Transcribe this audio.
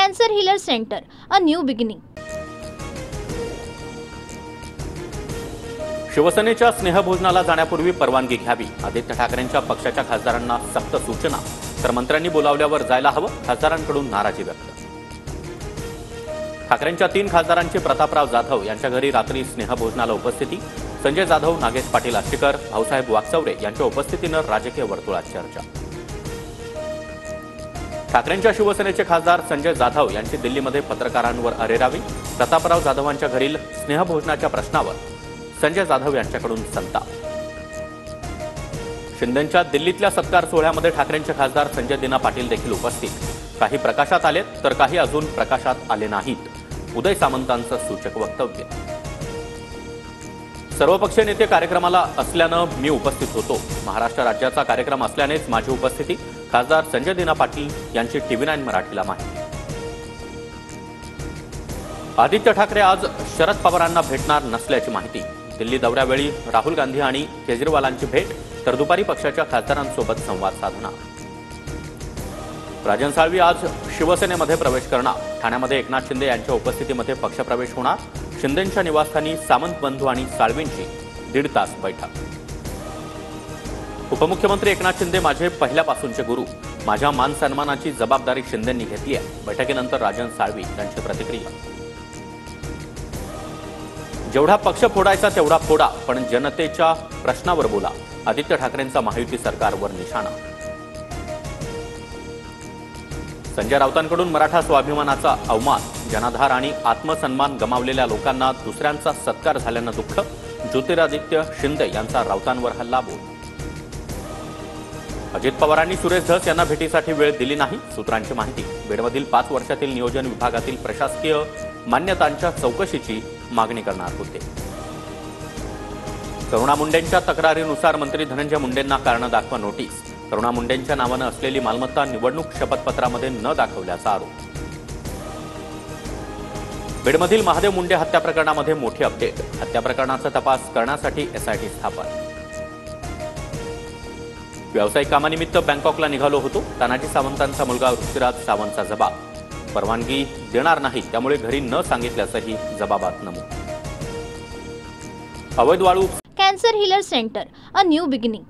Cancer Healer Center, a new beginning. शिवसेनेच्या स्नेहभोजनाला जाण्यापूर्वी परवानगी घ्यावी. आदित्य ठाकरेंच्या पक्षाच्या खासदारांना सक्त सूचना. तर मंत्र्यांनी बोलावल्यावर जायला हवं. खासदारांकडून नाराजी व्यक्त. ठाकरेंच्या 3 खासदारांची प्रतापराव जाधव यांच्या घरी रात्री स्नेहभोजनाला उपस्थिती. संजय जाधव, नागेश पाटील आष्टीकर, भाऊसाहेब वागचौरे यांच्या उपस्थितीनं राजकीय वर्तुळात चर्चा. ठाकरेंच्या शिवसेनेचे खासदार संजय जाधव यांची दिल्लीमध्ये पत्रकारांवर अरेरावी. प्रतापराव जाधवांच्या घरील स्नेहभोजनाच्या प्रश्नावर संजय जाधव यांच्याकडून संताप. शिंदेंच्या दिल्लीतल्या सत्कार सोहळ्यामध्ये ठाकरेंचे खासदार संजय दिना पाटील देखील उपस्थित. काही प्रकाशात आलेत तर काही अजून प्रकाशात आले नाहीत. उदय सामंतांचं सूचक वक्तव्य. सर्वपक्षीय नेते कार्यक्रमाला असल्यानं मी उपस्थित होतो. महाराष्ट्र राज्याचा कार्यक्रम असल्यानेच माझी उपस्थिती. खासदार संजय दिना पाटील यांची TV9 मराठीला माहिती. आदित्य ठाकरे आज शरद पवारांना भेटणार नसल्याची माहिती. दिल्ली दौऱ्यावेळी राहुल गांधी आणि केजरीवालांची भेट, तर दुपारी पक्षाच्या खासदारांसोबत संवाद साधणार. राजन साळवी आज शिवसेनेमध्ये प्रवेश करणार. ठाण्यामध्ये एकनाथ शिंदे यांच्या उपस्थितीमध्ये पक्षप्रवेश होणार. शिंदेंच्या निवासस्थानी सामंत बंधू आणि साळवींची 1.5 तास बैठक. उपमुख्यमंत्री एकनाथ शिंदे माझे पहिल्यापासूनचे गुरु. माझ्या मान सन्मानाची जबाबदारी शिंदेंनी घेतली आहे. बैठकीनंतर राजन साळवी यांची प्रतिक्रिया. जेवढा पक्ष फोडायचा तेवढा फोडा, पण जनतेच्या प्रश्नावर बोला. आदित्य ठाकरेंचा महायुती सरकारवर निशाणा. संजय राऊतांकडून मराठा स्वाभिमानाचा अवमान. जनाधार आणि आत्मसन्मान गमावलेल्या लोकांना दुसऱ्यांचा सत्कार झाल्यानं दुःख. ज्योतिरादित्य शिंदे यांचा राऊतांवर हल्ला बोल. अजित पवारांनी सुरेश धस यांना भेटीसाठी वेळ दिली नाही. सूत्रांची माहिती. बीडमधील 5 वर्षातील नियोजन विभागातील प्रशासकीय मान्यतांच्या चौकशीची मागणी करणार होते. करुणा मुंडेंच्या तक्रारीनुसार मंत्री धनंजय मुंडेंना कारण दाखवा नोटीस. करुणा मुंडेंच्या नावानं असलेली मालमत्ता निवडणूक शपथपत्रामध्ये न दाखवल्याचा आरोप. बीडमधील महादेव मुंडे हत्या प्रकरणामध्ये मोठी अपडेट. हत्या प्रकरणाचा तपास करण्यासाठी SIT स्थापन. व्यावसायिक कामानिमित्त बँकॉकला निघालो होतो. तानाजी सावंतांचा मुलगा ऋषिराज सावंतचा जबाब. परवानगी देणार नाही, त्यामुळे घरी न सांगितल्याचंही जबाबात नमूद. अवैध वाळू. Cancer Healer Center, a new beginning.